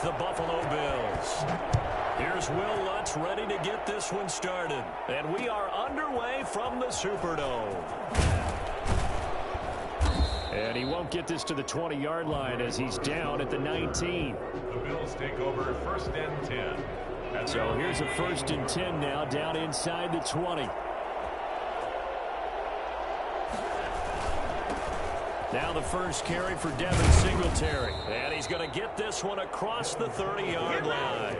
with the Buffalo Bills. Here's Will Lutz ready to get this one started. And we are underway from the Superdome. And he won't get this to the 20-yard line as he's down at the 19. The Bills take over 1st and 10. So here's a 1st and 10 now down inside the 20. Now the first carry for Devin Singletary. And he's going to get this one across the 30-yard line.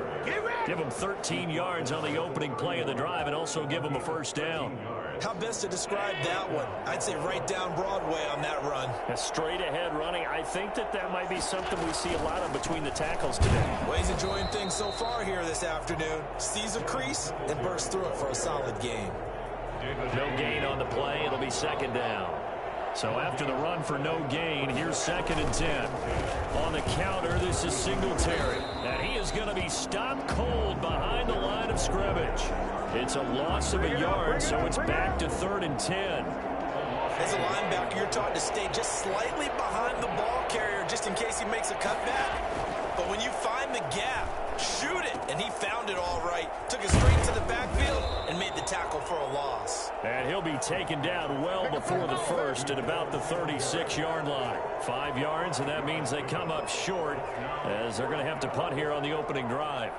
Give him 13 yards on the opening play of the drive and also give him a 1st down. How best to describe that one? I'd say right down Broadway on that run. A straight-ahead running. I think that might be something we see a lot of between the tackles today. Well, he's enjoying things so far here this afternoon. Sees a crease and bursts through it for a solid gain. No gain on the play. It'll be 2nd down. So after the run for no gain, here's 2nd and 10. On the counter, this is Singletary. And he is going to be stopped cold behind the line of scrimmage. It's a loss of a yard, so it's back to 3rd and 10. As a linebacker, you're taught to stay just slightly behind the ball carrier just in case he makes a cutback. But when you find the gap, shoot it. And he found it all right. Took it straight to the backfield and made the tackle for a loss. And he'll be taken down well before the first at about the 36-yard line. 5 yards, and that means they come up short as they're going to have to punt here on the opening drive.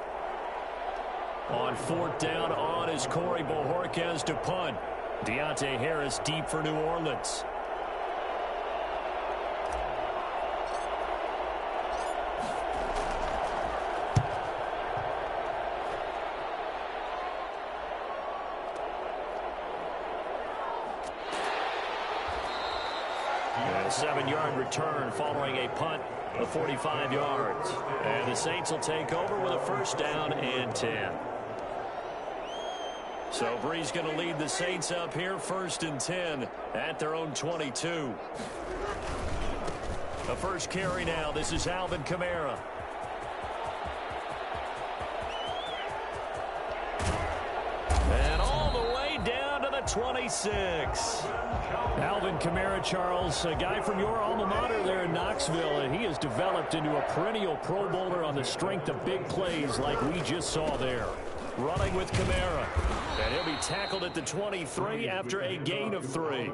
On 4th down, on is Corey Bojorquez to punt. Deontay Harris deep for New Orleans. A 7-yard return following a punt of 45 yards. And the Saints will take over with a 1st down and 10. So Bree's going to lead the Saints up here, 1st and 10 at their own 22. The first carry now. This is Alvin Kamara. And all the way down to the 26. Alvin Kamara, Charles, a guy from your alma mater there in Knoxville, and he has developed into a perennial Pro Bowler on the strength of big plays like we just saw there. Running with Kamara. And he'll be tackled at the 23 after a gain of 3.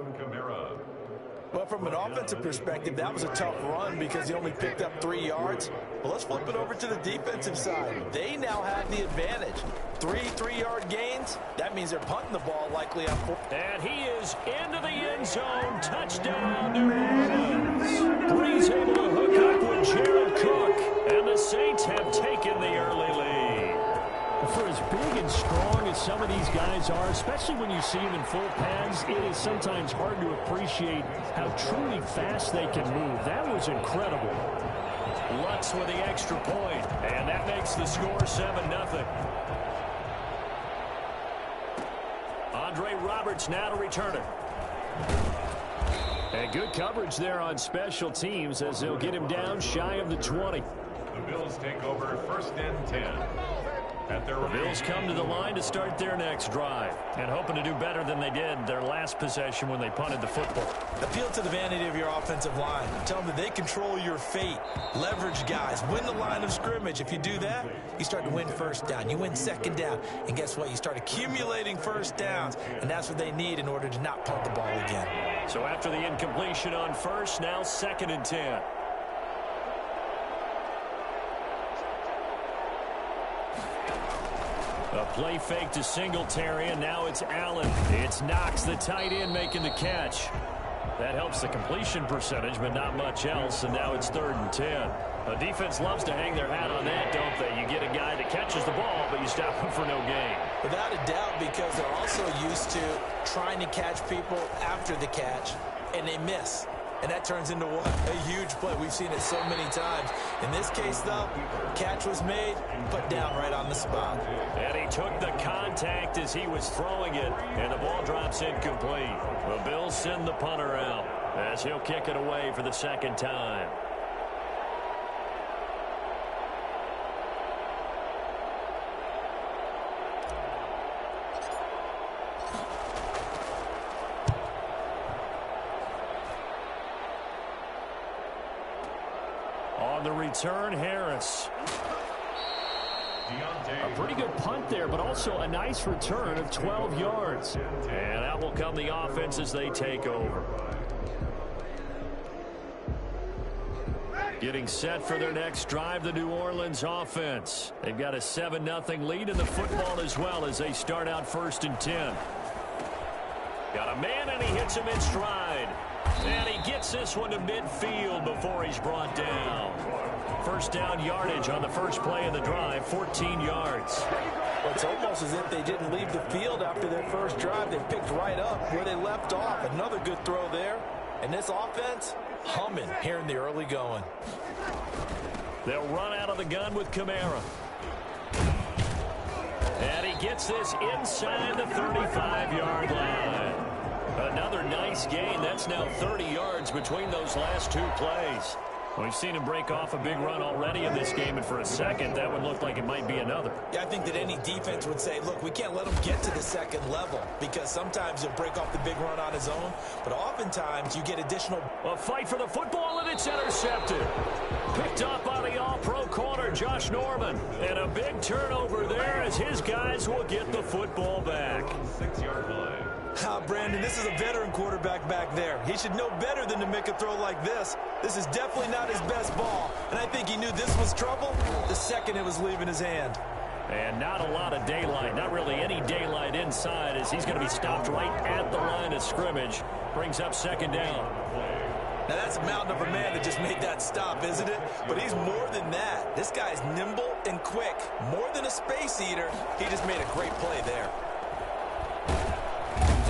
Well, from an offensive perspective, that was a tough run because he only picked up 3 yards. Well, let's flip it over to the defensive side. They now have the advantage. 3 3-yard gains. That means they're punting the ball likely on 4. And he is into the end zone. Touchdown, New Orleans. Brees able to hook up with Jared Cook. And the Saints have taken the early lead. For as big and strong as some of these guys are, especially when you see them in full pads, it is sometimes hard to appreciate how truly fast they can move. That was incredible. Lutz with the extra point, and that makes the score 7-0. Andre Roberts now to return it. And good coverage there on special teams as they'll get him down shy of the 20. The Bills take over 1st and 10. The Bills come to the line to start their next drive and hoping to do better than they did their last possession when they punted the football. Appeal to the vanity of your offensive line. Tell them that they control your fate. Leverage guys. Win the line of scrimmage. If you do that, you start to win 1st down. You win 2nd down. And guess what? You start accumulating 1st downs. And that's what they need in order to not punt the ball again. So after the incompletion on 1st, now 2nd and 10. A play fake to Singletary, and now it's Allen. It's Knox, the tight end, making the catch. That helps the completion percentage, but not much else, and now it's 3rd and 10. The defense loves to hang their hat on that, don't they? You get a guy that catches the ball, but you stop him for no gain. Without a doubt, because they're also used to trying to catch people after the catch, and they miss. And that turns into what? A huge play. We've seen it so many times. In this case, though, catch was made, put down right on the spot. And he took the contact as he was throwing it, and the ball drops incomplete. The Bills send the punter out as he'll kick it away for the 2nd time. On the return, Harris. A pretty good punt there, but also a nice return of 12 yards. And out will come the offense as they take over. Getting set for their next drive, the New Orleans offense. They've got a 7-0 lead in the football as well as they start out 1st and 10. Got a man, and he hits him in stride. And he gets this one to midfield before he's brought down. First down yardage on the first play of the drive, 14 yards. Well, it's almost as if they didn't leave the field after their first drive. They picked right up where they left off. Another good throw there. And this offense, humming here in the early going. They'll run out of the gun with Kamara. And he gets this inside the 35-yard line. Another nice gain. That's now 30 yards between those last two plays. We've seen him break off a big run already in this game, and for a second, that would look like it might be another. Yeah, I think that any defense would say, look, we can't let him get to the second level, because sometimes he'll break off the big run on his own, but oftentimes you get additional. A fight for the football, and it's intercepted. Picked up by the all-pro corner, Josh Norman. And a big turnover there as his guys will get the football back. 6-yard play. Brandon, this is a veteran quarterback back there. He should know better than to make a throw like this. This is definitely not his best ball, and I think he knew this was trouble the second it was leaving his hand. And not a lot of daylight, not really any daylight inside, as he's going to be stopped right at the line of scrimmage. Brings up 2nd down. Now, that's a mountain of a man that just made that stop, isn't it? But he's more than that. This guy's nimble and quick. More than a space eater, he just made a great play there.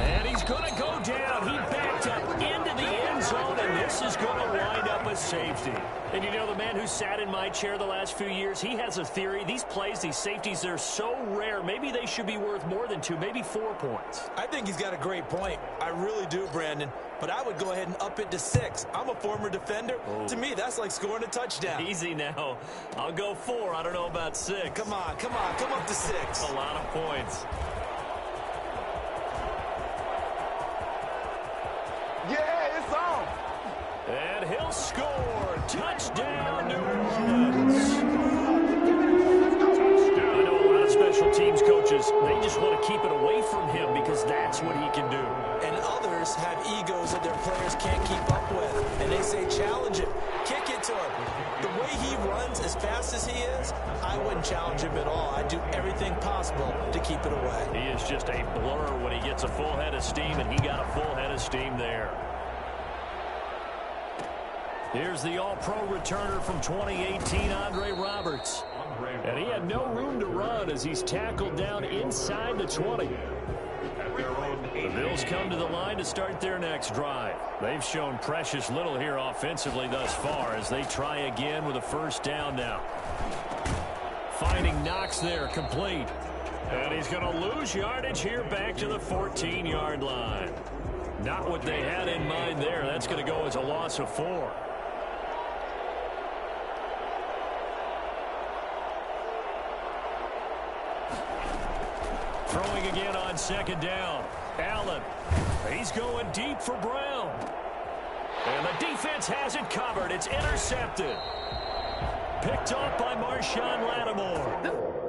And he's going to go down. He backed up into the end zone, and this is going to wind up a safety. And you know, the man who sat in my chair the last few years, he has a theory. These plays, these safeties, they're so rare. Maybe they should be worth more than 2, maybe 4 points. I think he's got a great point. I really do, Brandon. But I would go ahead and up it to 6. I'm a former defender. To me, that's like scoring a touchdown. Easy now. I'll go 4. I don't know about 6. Come on, come on. Come up to 6. A lot of points. Yeah, it's on. And he'll score. Touchdown, New Orleans. I know a lot of special teams coaches, they just want to keep it away from him because that's what he can do. And others have egos that their players can't keep up with. And they say, challenge him. Kick it to him. The way he runs as fast as he is, I wouldn't challenge him at all. I'd do everything possible to keep it away. He is just a blur when he gets a full head of steam, and he got a full head of steam there. Here's the all-pro returner from 2018, Andre Roberts. And he had no room to run as he's tackled down inside the 20. The Bills come to the line to start their next drive. They've shown precious little here offensively thus far as they try again with a 1st down now. Finding Knox there, complete. And he's going to lose yardage here back to the 14-yard line. Not what they had in mind there. That's going to go as a loss of 4. Throwing again on 2nd down. Allen. He's going deep for Brown. And the defense has it covered. It's intercepted. Picked off by Marshawn Lattimore.